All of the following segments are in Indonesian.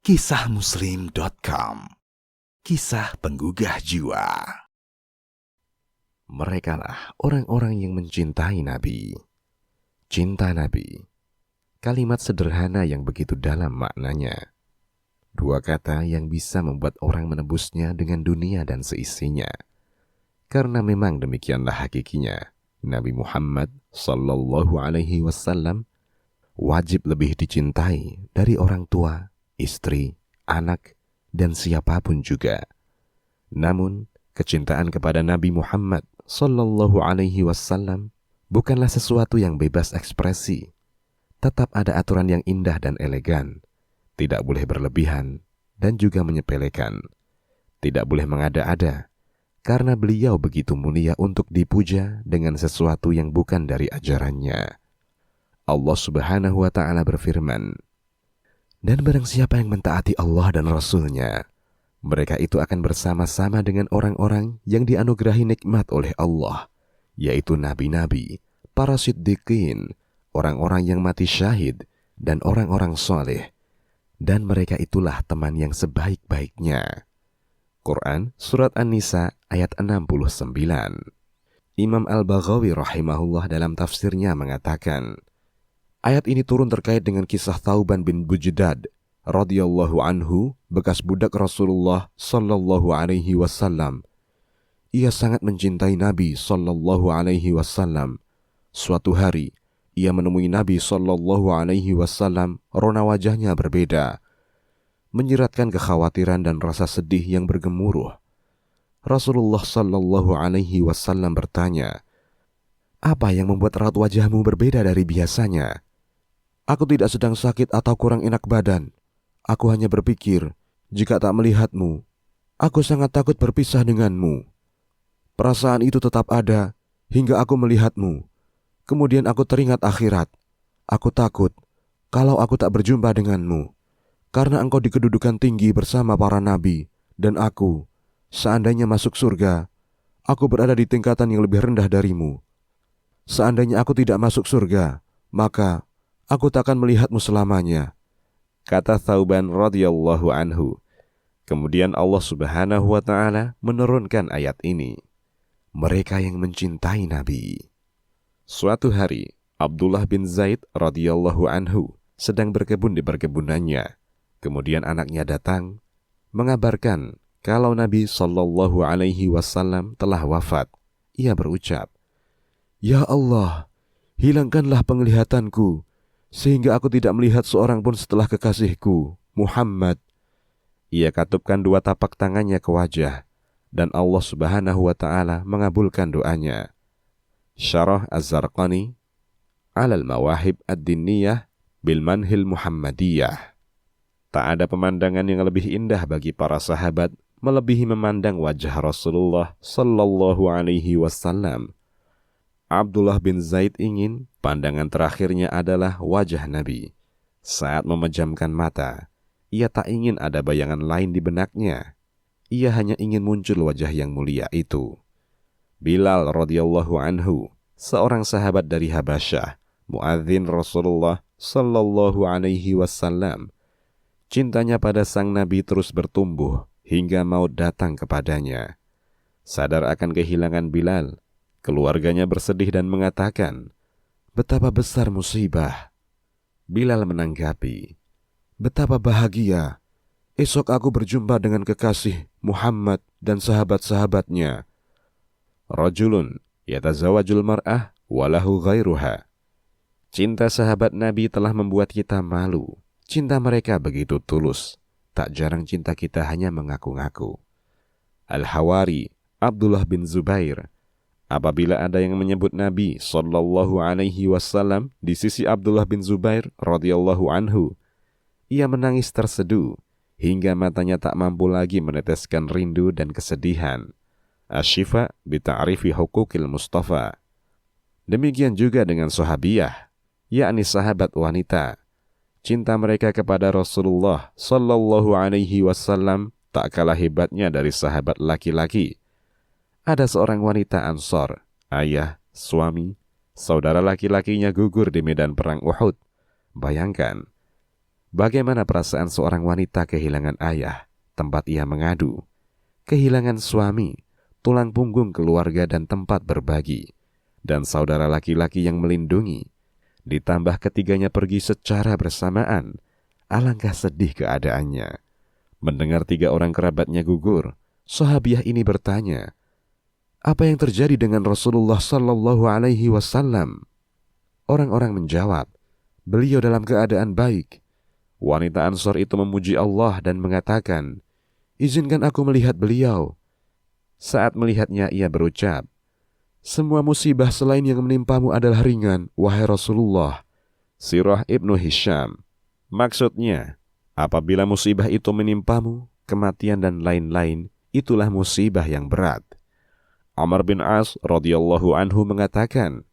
Kisahmuslim.com. Kisah penggugah jiwa. Merekalah orang-orang yang mencintai Nabi. Cinta Nabi, kalimat sederhana yang begitu dalam maknanya. Dua kata yang bisa membuat orang menebusnya dengan dunia dan seisinya. Karena memang demikianlah hakikinya. Nabi Muhammad sallallahu alaihi wasallam wajib lebih dicintai dari orang tua, istri, anak, dan siapapun juga. Namun, kecintaan kepada Nabi Muhammad sallallahu alaihi wasallam bukanlah sesuatu yang bebas ekspresi. Tetap ada aturan yang indah dan elegan. Tidak boleh berlebihan dan juga menyepelekan. Tidak boleh mengada-ada, karena beliau begitu mulia untuk dipuja dengan sesuatu yang bukan dari ajarannya. Allah Subhanahu wa ta'ala berfirman, "Dan barang siapa yang mentaati Allah dan Rasul-Nya, mereka itu akan bersama-sama dengan orang-orang yang dianugerahi nikmat oleh Allah, yaitu nabi-nabi, para siddiqin, orang-orang yang mati syahid, dan orang-orang soleh. Dan mereka itulah teman yang sebaik-baiknya." Quran Surat An-Nisa ayat 69. Imam Al-Baghawi rahimahullah dalam tafsirnya mengatakan, ayat ini turun terkait dengan kisah Thauban bin Bujdad radhiyallahu anhu, bekas budak Rasulullah sallallahu alaihi wasallam. Ia sangat mencintai Nabi sallallahu alaihi wasallam. Suatu hari, ia menemui Nabi sallallahu alaihi wasallam, rona wajahnya berbeda, menyiratkan kekhawatiran dan rasa sedih yang bergemuruh. Rasulullah sallallahu alaihi wasallam bertanya, "Apa yang membuat raut wajahmu berbeda dari biasanya?" "Aku tidak sedang sakit atau kurang enak badan. Aku hanya berpikir, jika tak melihatmu, aku sangat takut berpisah denganmu. Perasaan itu tetap ada hingga aku melihatmu. Kemudian aku teringat akhirat. Aku takut kalau aku tak berjumpa denganmu, karena engkau di kedudukan tinggi bersama para nabi, dan aku, seandainya masuk surga, aku berada di tingkatan yang lebih rendah darimu. Seandainya aku tidak masuk surga, maka aku takkan melihatmu selamanya," kata Thauban radhiyallahu anhu. Kemudian Allah Subhanahu wa ta'ala menurunkan ayat ini. Mereka yang mencintai Nabi. Suatu hari, Abdullah bin Zaid radhiyallahu anhu sedang berkebun di perkebunannya. Kemudian anaknya datang mengabarkan kalau Nabi sallallahu alaihi wasallam telah wafat. Ia berucap, "Ya Allah, hilangkanlah penglihatanku, sehingga aku tidak melihat seorang pun setelah kekasihku, Muhammad." Ia katupkan dua tapak tangannya ke wajah, dan Allah Subhanahu wa ta'ala mengabulkan doanya. Syarah Az-Zarqani Alal Mawahib Ad-Dinniyah Bil Manhil Muhammadiyah. Tak ada pemandangan yang lebih indah bagi para sahabat melebihi memandang wajah Rasulullah sallallahu alaihi wasallam. Abdullah bin Zaid ingin pandangan terakhirnya adalah wajah Nabi. Saat memejamkan mata, ia tak ingin ada bayangan lain di benaknya. Ia hanya ingin muncul wajah yang mulia itu. Bilal radhiyallahu anhu, seorang sahabat dari Habasyah, muadzin Rasulullah sallallahu alaihi wasallam. Cintanya pada sang Nabi terus bertumbuh hingga maut datang kepadanya. Sadar akan kehilangan Bilal, keluarganya bersedih dan mengatakan, "Betapa besar musibah." Bilal menanggapi, "Betapa bahagia, esok aku berjumpa dengan kekasih Muhammad dan sahabat-sahabatnya." Rajulun yatazawajul mar'ah walahu ghairuha. Cinta sahabat Nabi telah membuat kita malu. Cinta mereka begitu tulus. Tak jarang cinta kita hanya mengaku-ngaku. Al-Hawari Abdullah bin Zubair, apabila ada yang menyebut Nabi sallallahu alaihi wasallam di sisi Abdullah bin Zubair radhiyallahu anhu, ia menangis terseduh hingga matanya tak mampu lagi meneteskan rindu dan kesedihan. Asy-Syifa bi ta'rifi huquqil Mustafa. Demikian juga dengan sahabiyah, yakni sahabat wanita. Cinta mereka kepada Rasulullah sallallahu alaihi wasallam tak kalah hebatnya dari sahabat laki-laki. Ada seorang wanita Ansor, ayah, suami, saudara laki-lakinya gugur di medan perang Uhud. Bayangkan, Bagaimana perasaan seorang wanita kehilangan ayah, tempat ia mengadu, kehilangan suami, tulang punggung keluarga dan tempat berbagi, dan saudara laki-laki yang melindungi, ditambah ketiganya pergi secara bersamaan. Alangkah sedih keadaannya. Mendengar 3 orang kerabatnya gugur, sahabiah ini bertanya, "Apa yang terjadi dengan Rasulullah sallallahu alaihi wasallam?" Orang-orang menjawab, "Beliau dalam keadaan baik." Wanita Ansor itu memuji Allah dan mengatakan, "Izinkan aku melihat beliau." Saat melihatnya ia berucap, "Semua musibah selain yang menimpamu adalah ringan, wahai Rasulullah." Sirah Ibnu Hisham. Maksudnya, apabila musibah itu menimpamu, kematian dan lain-lain, itulah musibah yang berat. Amr bin As radhiyallahu anhu mengatakan,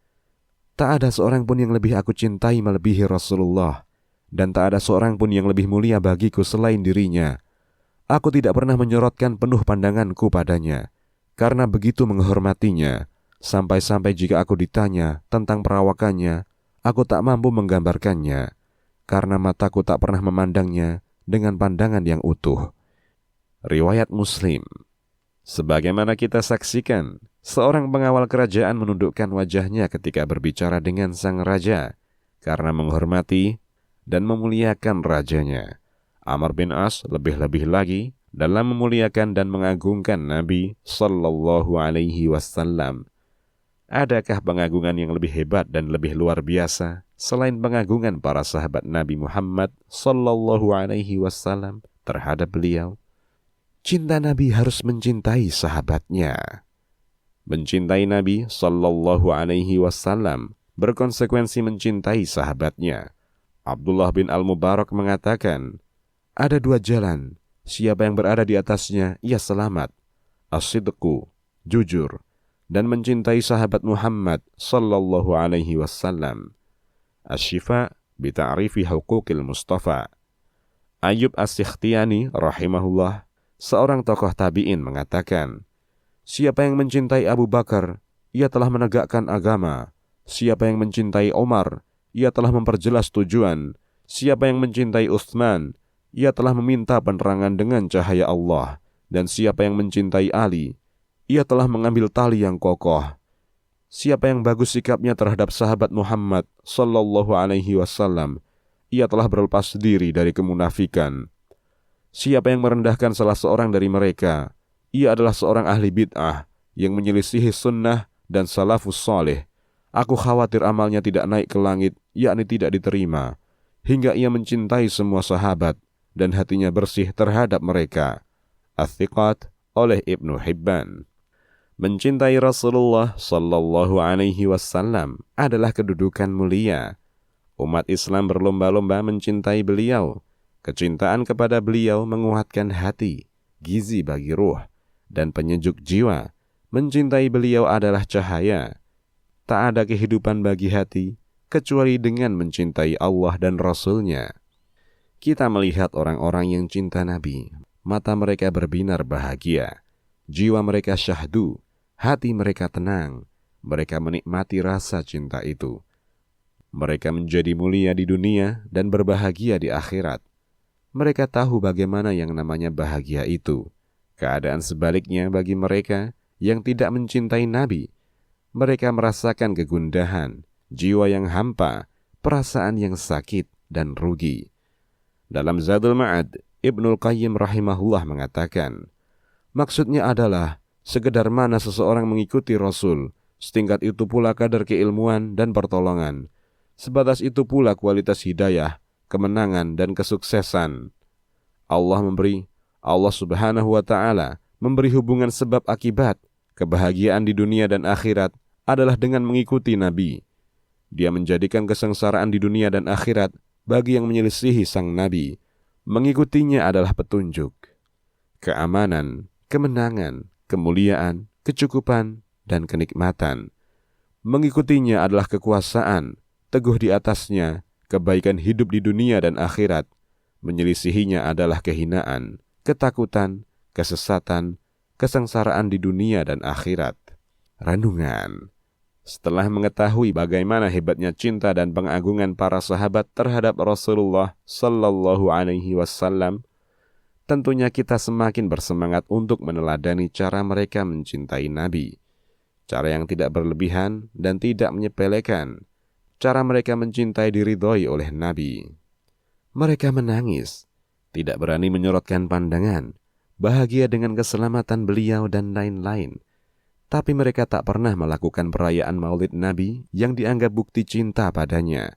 "Tak ada seorang pun yang lebih aku cintai melebihi Rasulullah, dan tak ada seorang pun yang lebih mulia bagiku selain dirinya. Aku tidak pernah menyorotkan penuh pandanganku padanya, karena begitu menghormatinya, sampai-sampai jika aku ditanya tentang perawakannya, aku tak mampu menggambarkannya, karena mataku tak pernah memandangnya dengan pandangan yang utuh." Riwayat Muslim. Sebagaimana kita saksikan, seorang pengawal kerajaan menundukkan wajahnya ketika berbicara dengan sang raja, karena menghormati dan memuliakan rajanya. Amr bin As lebih-lebih lagi dalam memuliakan dan mengagungkan Nabi sallallahu alaihi wasallam. Adakah pengagungan yang lebih hebat dan lebih luar biasa selain pengagungan para sahabat Nabi Muhammad sallallahu alaihi wasallam terhadap beliau? Cinta Nabi harus mencintai sahabatnya. Mencintai Nabi sallallahu alaihi wasallam berkonsekuensi mencintai sahabatnya. Abdullah bin Al-Mubarak mengatakan, "Ada 2 jalan, siapa yang berada di atasnya ia selamat. As-sidqu, jujur, dan mencintai sahabat Muhammad sallallahu alaihi wasallam. Asy-syifa bi ta'rifi huquqil Mustafa." Ayyub As-Sikhtiyani rahimahullah, seorang tokoh tabi'in, mengatakan, "Siapa yang mencintai Abu Bakar, ia telah menegakkan agama. Siapa yang mencintai Omar, ia telah memperjelas tujuan. Siapa yang mencintai Utsman, ia telah meminta penerangan dengan cahaya Allah. Dan siapa yang mencintai Ali, ia telah mengambil tali yang kokoh. Siapa yang bagus sikapnya terhadap sahabat Muhammad sallallahu alaihi wasallam, ia telah berlepas diri dari kemunafikan. Siapa yang merendahkan salah seorang dari mereka, ia adalah seorang ahli bid'ah yang menyelisihi sunnah dan salafus saleh. Aku khawatir amalnya tidak naik ke langit, yakni tidak diterima, hingga ia mencintai semua sahabat dan hatinya bersih terhadap mereka." Ats-Tsiqat oleh Ibnu Hibban. Mencintai Rasulullah sallallahu alaihi wasallam adalah kedudukan mulia. Umat Islam berlomba-lomba mencintai beliau. Kecintaan kepada beliau menguatkan hati, gizi bagi ruh, dan penyejuk jiwa. Mencintai beliau adalah cahaya. Tak ada kehidupan bagi hati kecuali dengan mencintai Allah dan Rasul-Nya. Kita melihat orang-orang yang cinta Nabi, mata mereka berbinar bahagia, jiwa mereka syahdu, hati mereka tenang, mereka menikmati rasa cinta itu. Mereka menjadi mulia di dunia dan berbahagia di akhirat. Mereka tahu bagaimana yang namanya bahagia itu. Keadaan sebaliknya bagi mereka yang tidak mencintai Nabi. Mereka merasakan kegundahan, jiwa yang hampa, perasaan yang sakit dan rugi. Dalam Zadul Ma'ad, Ibnul Qayyim rahimahullah mengatakan, maksudnya adalah sekedar mana seseorang mengikuti Rasul, setingkat itu pula kadar keilmuan dan pertolongan. Sebatas itu pula kualitas hidayah, kemenangan dan kesuksesan. Allah subhanahu wa ta'ala memberi hubungan sebab akibat. Kebahagiaan di dunia dan akhirat adalah dengan mengikuti Nabi. Dia menjadikan kesengsaraan di dunia dan akhirat bagi yang menyelisihi sang Nabi. Mengikutinya adalah petunjuk, keamanan, kemenangan, kemuliaan, kecukupan, dan kenikmatan. Mengikutinya adalah kekuasaan, teguh di atasnya, kebaikan hidup di dunia dan akhirat. Menyelisihinya adalah kehinaan, ketakutan, kesesatan, kesengsaraan di dunia dan akhirat. Renungan. Setelah mengetahui bagaimana hebatnya cinta dan pengagungan para sahabat terhadap Rasulullah Sallallahu Alaihi Wasallam, tentunya kita semakin bersemangat untuk meneladani cara mereka mencintai Nabi. Cara yang tidak berlebihan dan tidak menyepelekan. Cara mereka mencintai diridhoi oleh Nabi. Mereka menangis, tidak berani menyorotkan pandangan, bahagia dengan keselamatan beliau dan lain-lain. Tapi mereka tak pernah melakukan perayaan Maulid Nabi yang dianggap bukti cinta padanya.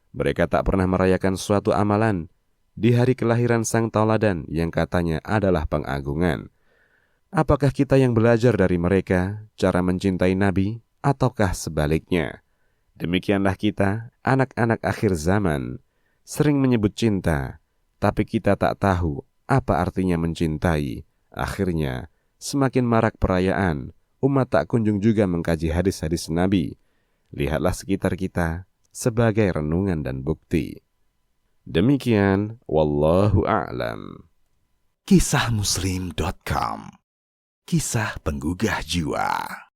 Mereka tak pernah merayakan suatu amalan di hari kelahiran sang tauladan yang katanya adalah pengagungan. Apakah kita yang belajar dari mereka cara mencintai Nabi ataukah sebaliknya? Demikianlah kita, anak-anak akhir zaman, sering menyebut cinta, tapi kita tak tahu apa artinya mencintai. Akhirnya, semakin marak perayaan, umat tak kunjung juga mengkaji hadis-hadis Nabi. Lihatlah sekitar kita sebagai renungan dan bukti. Demikian, wallahu a'lam. Kisahmuslim.com. Kisah penggugah jiwa.